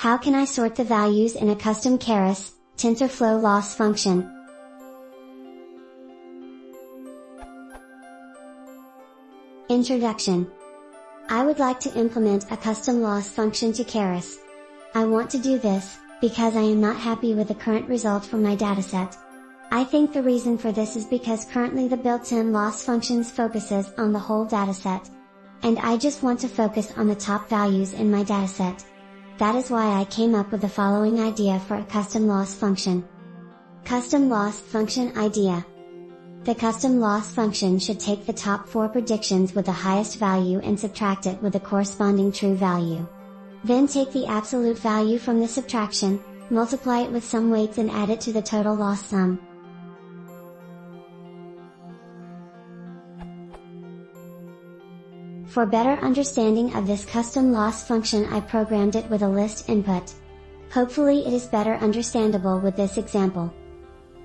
How can I sort the values in a custom Keras, Tensorflow Loss Function? Introduction. I would like to implement a custom loss function to Keras. I want to do this, because I am not happy with the current result from my dataset. I think the reason for this is because currently the built-in loss functions focuses on the whole dataset. And I just want to focus on the top values in my dataset. That is why I came up with the following idea for a custom loss function. Custom loss function idea. The custom loss function should take the top 4 predictions with the highest value and subtract it with the corresponding true value. Then take the absolute value from the subtraction, multiply it with some weights and add it to the total loss sum. For better understanding of this custom loss function, I programmed it with a list input. Hopefully it is better understandable with this example.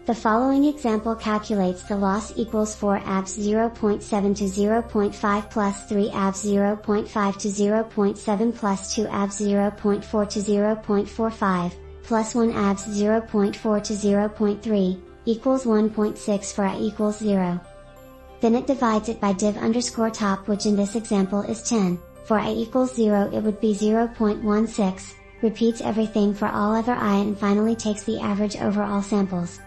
The following example calculates the loss equals 4 abs 0.7 to 0.5 plus 3 abs 0.5 to 0.7 plus 2 abs 0.4 to 0.45, plus 1 abs 0.4 to 0.3, equals 1.6 for I equals 0. Then it divides it by div underscore top, which in this example is 10, for I equals 0 it would be 0.16, repeats everything for all other I and finally takes the average over all samples.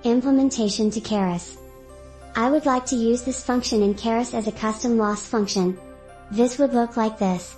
Implementation to Keras. I would like to use this function in Keras as a custom loss function. This would look like this.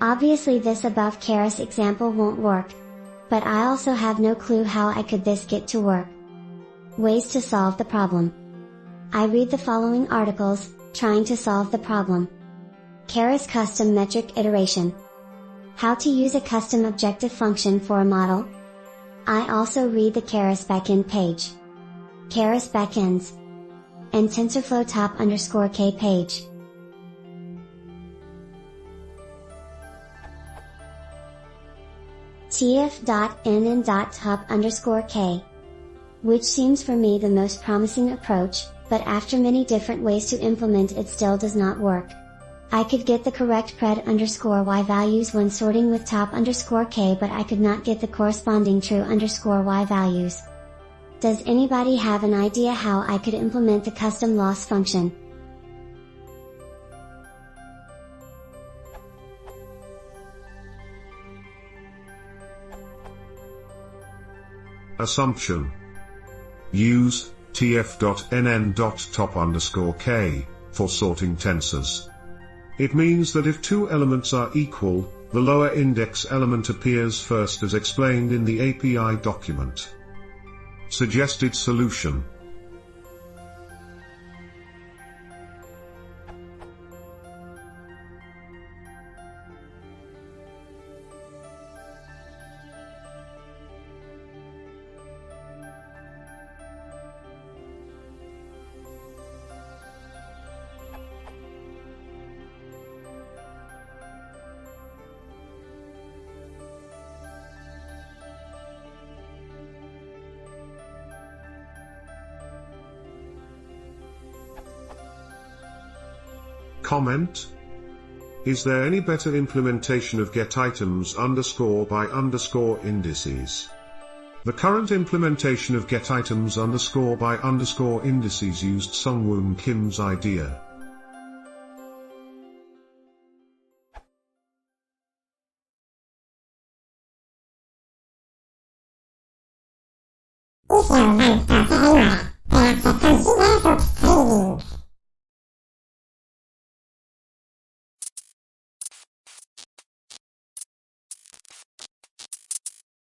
Obviously this above Keras example won't work. But I also have no clue how I could this get to work. Ways to solve the problem. I read the following articles, trying to solve the problem. Keras custom metric iteration. How to use a custom objective function for a model. I also read the Keras backend page. Keras backends. And TensorFlow top_k page. tf.nn.top_k. Which seems for me the most promising approach, but after many different ways to implement it still does not work. I could get the correct pred_y values when sorting with top_k, but I could not get the corresponding true_y values. Does anybody have an idea how I could implement the custom loss function? Assumption. Use tf.nn.top_k for sorting tensors. It means that if two elements are equal, the lower index element appears first as explained in the API document. Suggested solution. Comment? Is there any better implementation of getItems underscore by underscore indices? The current implementation of getItems underscore by underscore indices used Sungwoon Kim's idea. Usiął nam to, co inne, teraz to konsumentów